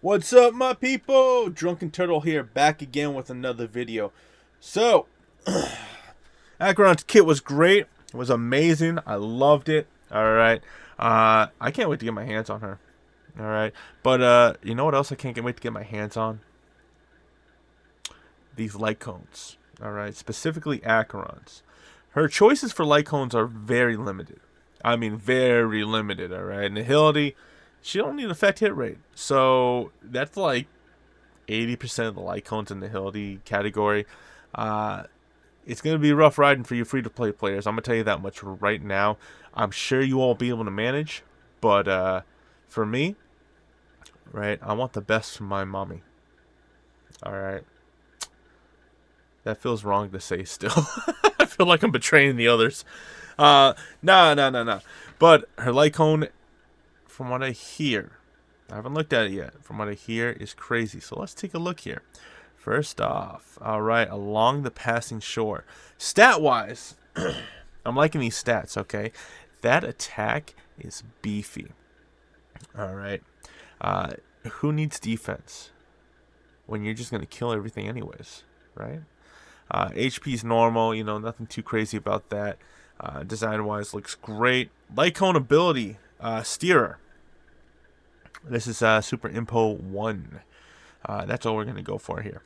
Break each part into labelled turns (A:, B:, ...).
A: What's up, my people? Drunken Turtle here, back again with another video. So, Acheron's kit was great. It was amazing. I loved it. All right. I can't wait to get my hands on her. All right. But you know what else I can't wait to get my hands on? These light cones. All right. Specifically Acheron's. Her choices for light cones are very limited. I mean, very limited. All right. Nihility. She don't need effect hit rate. So that's like 80% of the light cones in the Hildy category. It's going to be rough riding for you free-to-play players. I'm going to tell you that much right now. I'm sure you won't be able to manage, but for me, right, I want the best from my mommy. All right. That feels wrong to say still. I feel like I'm betraying the others. Nah. But her light cone, from what I hear, I haven't looked at it yet. From what I hear, is crazy. So let's take a look here. First off, all right, along the passing shore. Stat-wise, I'm liking these stats, okay? That attack is beefy. All right. Who needs defense when you're just going to kill everything anyways, right? HP is normal, you know, nothing too crazy about that. Design-wise, looks great. Light cone ability, Steerer. This is Super Impo 1. That's all we're going to go for here.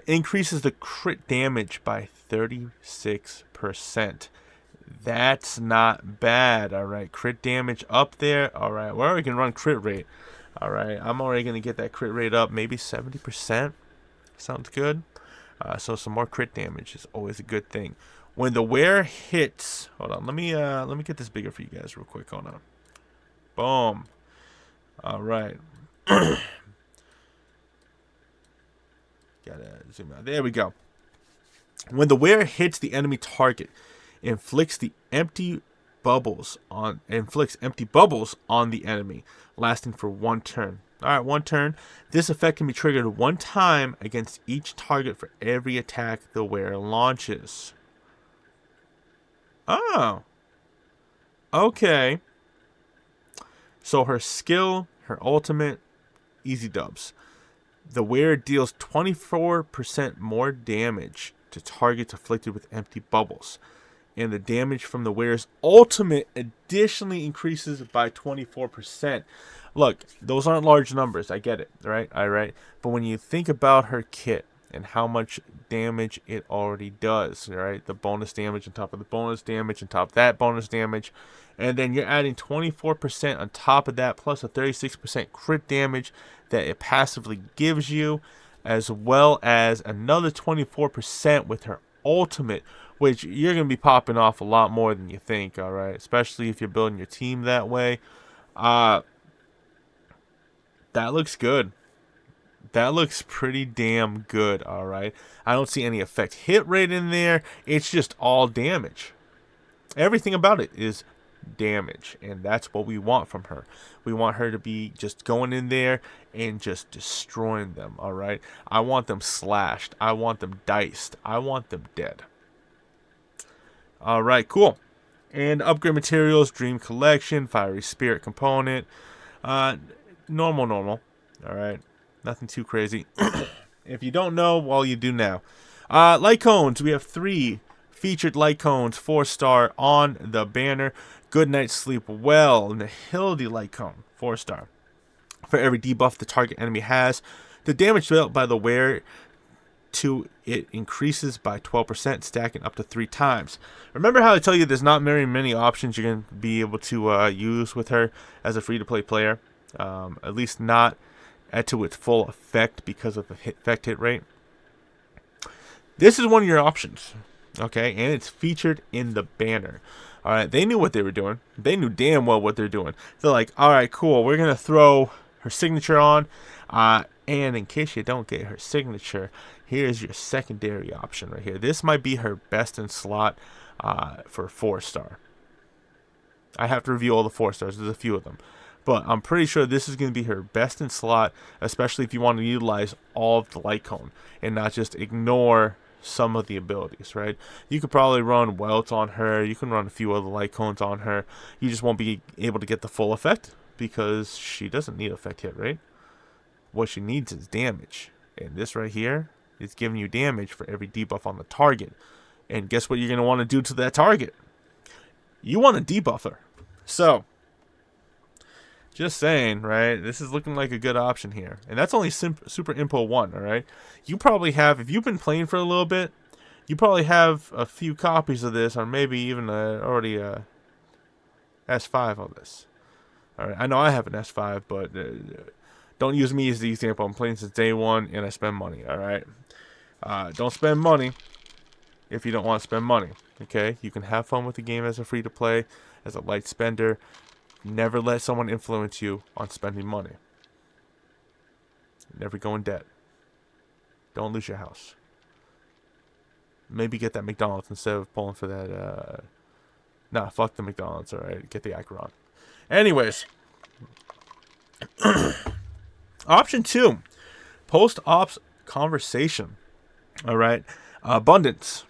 A: Increases the crit damage by 36%. That's not bad, all right. Crit damage up there, all right. We already can run crit rate, all right. I'm already going to get that crit rate up, maybe 70%. Sounds good. So some more crit damage is always a good thing. When the wearer hits, hold on, let me get this bigger for you guys real quick. Hold on. Boom. All right. Gotta zoom out. There we go. When the wearer hits the enemy target, inflicts empty bubbles on the enemy, lasting for 1 turn. All right, 1 turn. This effect can be triggered 1 time against each target for every attack the wearer launches. Oh. Okay. So her skill, her ultimate, easy dubs. The wearer deals 24% more damage to targets afflicted with empty bubbles. And the damage from the wearer's ultimate additionally increases by 24%. Look, those aren't large numbers. I get it, right? All right. But when you think about her kit and how much damage it already does, right? The bonus damage on top of the bonus damage on top of that bonus damage. And then you're adding 24% on top of that, plus a 36% crit damage that it passively gives you, as well as another 24% with her ultimate, which you're going to be popping off a lot more than you think, all right? Especially if you're building your team that way. That looks good. That looks pretty damn good, all right? I don't see any effect hit rate in there. It's just all damage. Everything about it is damage, and that's what we want from her. We want her to be just going in there and just destroying them, all right? I want them slashed. I want them diced. I want them dead. All right, cool. And upgrade materials, Dream Collection, Fiery Spirit component. Normal. All right. Nothing too crazy. If you don't know, well, you do now. Light cones. We have 3 featured light cones, 4-star on the banner. Good night, sleep well. And the Hildy light cone, 4-star. For every debuff the target enemy has, the damage dealt by the wearer to it increases by 12%, stacking up to 3 times. Remember how I tell you there's not very many options you're going to be able to use with her as a free-to-play player? At least not to its full effect because of the effect hit rate. This is one of your options, okay? And it's featured in the banner. All right, they knew what they were doing. They knew damn well what they're doing. They're like, all right, cool, we're going to throw her signature on. And in case you don't get her signature, here's your secondary option right here. This might be her best in slot for 4-star. I have to review all the 4-stars. There's a few of them. But I'm pretty sure this is going to be her best in slot, especially if you want to utilize all of the light cone and not just ignore some of the abilities, right? You could probably run welts on her. You can run a few other light cones on her. You just won't be able to get the full effect because she doesn't need effect hit, right? What she needs is damage. And this right here is giving you damage for every debuff on the target. And guess what you're going to want to do to that target? You want to debuff her. So, just saying, right? This is looking like a good option here. And that's only Super Impo 1, alright? You probably have, if you've been playing for a little bit, you probably have a few copies of this, or maybe even already a S5 of this. Alright, I know I have an S5, but don't use me as the example. I'm playing since day one, and I spend money, alright? Don't spend money if you don't want to spend money, okay? You can have fun with the game as a free-to-play, as a light spender. Never let someone influence you on spending money. Never go in debt. Don't lose your house. Maybe get that McDonald's instead of pulling for that, nah, fuck the McDonald's, alright? Get the Acheron. Anyways. Option 2. Post-ops conversation. Alright? Abundance.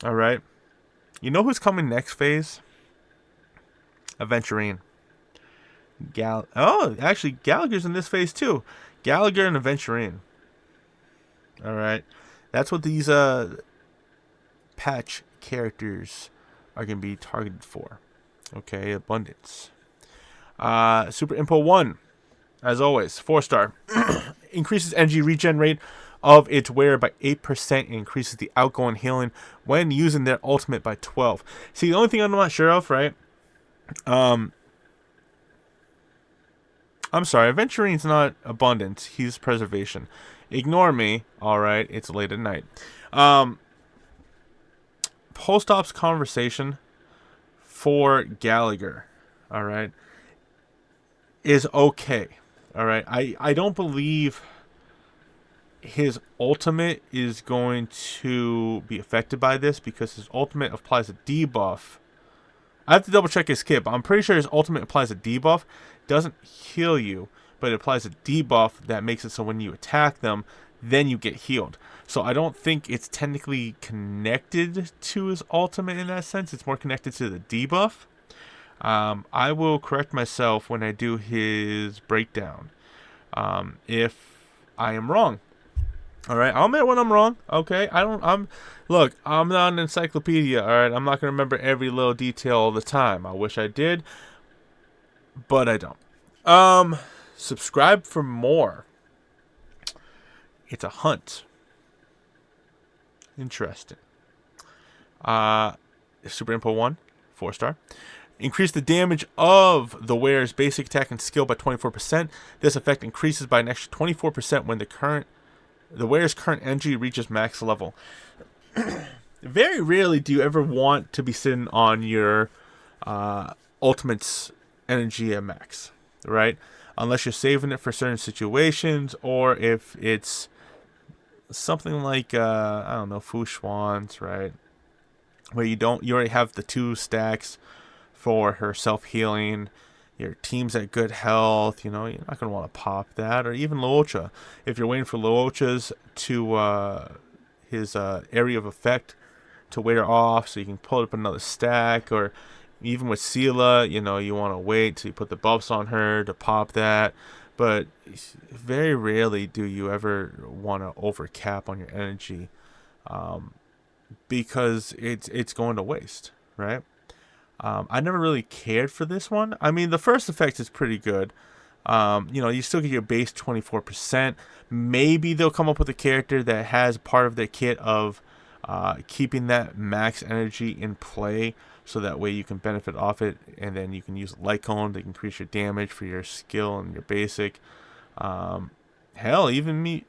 A: Alright? You know who's coming next phase? Aventurine. Actually, Gallagher's in this phase too. Gallagher and Aventurine. Alright? That's what these, patch characters are going to be targeted for. Okay, abundance. Super Impo 1, as always, 4-star. Increases energy regen rate of its wearer by 8%. And increases the outgoing healing when using their ultimate by 12. See, the only thing I'm not sure of, right? I'm sorry, Aventurine's not abundance. He's preservation. Ignore me. Alright, it's late at night. Post-ops conversation for Gallagher, alright, is okay. Alright, I don't believe his ultimate is going to be affected by this, because his ultimate applies a debuff. I have to double check his kit, but I'm pretty sure his ultimate applies a debuff. Doesn't heal you, but it applies a debuff that makes it so when you attack them, then you get healed. So I don't think it's technically connected to his ultimate in that sense. It's more connected to the debuff. I will correct myself when I do his breakdown, if I am wrong. All right, I'll admit when I'm wrong. Okay, look, I'm not an encyclopedia. All right, I'm not gonna remember every little detail all the time. I wish I did, but I don't. Subscribe for more. It's a hunt. Interesting. Super Impo 1, 4-star. Increase the damage of the wearer's basic attack and skill by 24%. This effect increases by an extra 24% when the wearer's current energy reaches max level. Very rarely do you ever want to be sitting on your ultimate's energy at max, right? Unless you're saving it for certain situations, or if it's something like I don't know, Fu Xuan's, right? Where you already have the 2 stacks for her self-healing, your team's at good health, you're not going to want to pop that. Or even Luocha. If you're waiting for Luocha's to his area of effect to wear off so you can pull up another stack, or even with Sela, you want to wait till you put the buffs on her to pop that. But very rarely do you ever want to overcap on your energy, because it's going to waste, right? I never really cared for this one. I mean, the first effect is pretty good. You still get your base 24%. Maybe they'll come up with a character that has part of their kit of keeping that max energy in play, so that way you can benefit off it, and then you can use lightcone to increase your damage for your skill and your basic. Hell, even me.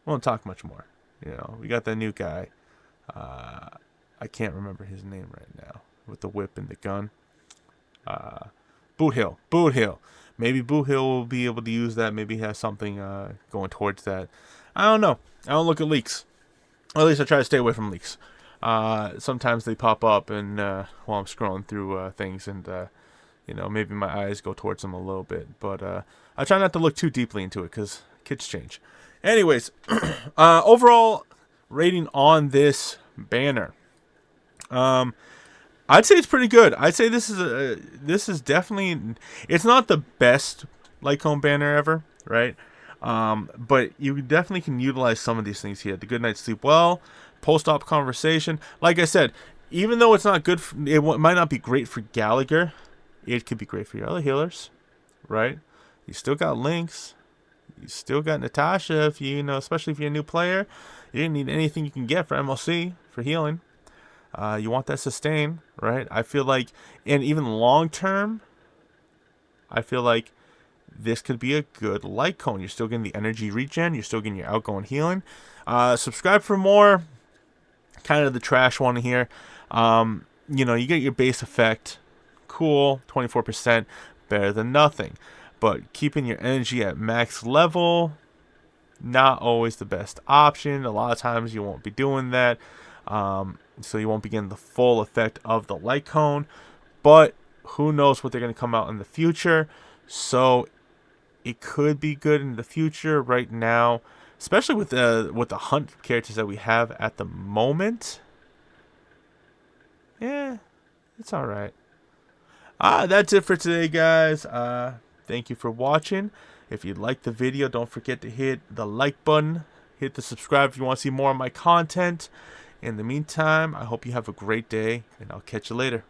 A: Won't talk much more. We got that new guy. I can't remember his name right now, with the whip and the gun. Boot Hill. Maybe Boot Hill will be able to use that. Maybe he has something going towards that. I don't know. I don't look at leaks. Or at least I try to stay away from leaks. Sometimes they pop up and while I'm scrolling through things, and maybe my eyes go towards them a little bit. But I try not to look too deeply into it, because kids change. Anyways, overall rating on this banner. I'd say it's pretty good. I'd say this is definitely, it's not the best lightcone banner ever, right? But you definitely can utilize some of these things here. The good night's sleep well, post-op conversation. Like I said, even though it's not good, might not be great for Gallagher, it could be great for your other healers, right? You still got Lynx. You still got Natasha. If especially if you're a new player, you didn't need anything you can get for MLC for healing. You want that sustain, right? I feel like, and even long term, I feel like this could be a good light cone. You're still getting the energy regen. You're still getting your outgoing healing. Subscribe for more. Kind of the trash one here. You get your base effect. Cool, 24%, better than nothing. But keeping your energy at max level, not always the best option. A lot of times you won't be doing that. So you won't be getting the full effect of the light cone. But who knows what they're going to come out in the future. So it could be good in the future. Right now, especially with the hunt characters that we have at the moment, yeah, it's all right. That's it for today, guys. Thank you for watching. If you liked the video, don't forget to hit the like button. Hit the subscribe if you want to see more of my content. In the meantime, I hope you have a great day, and I'll catch you later.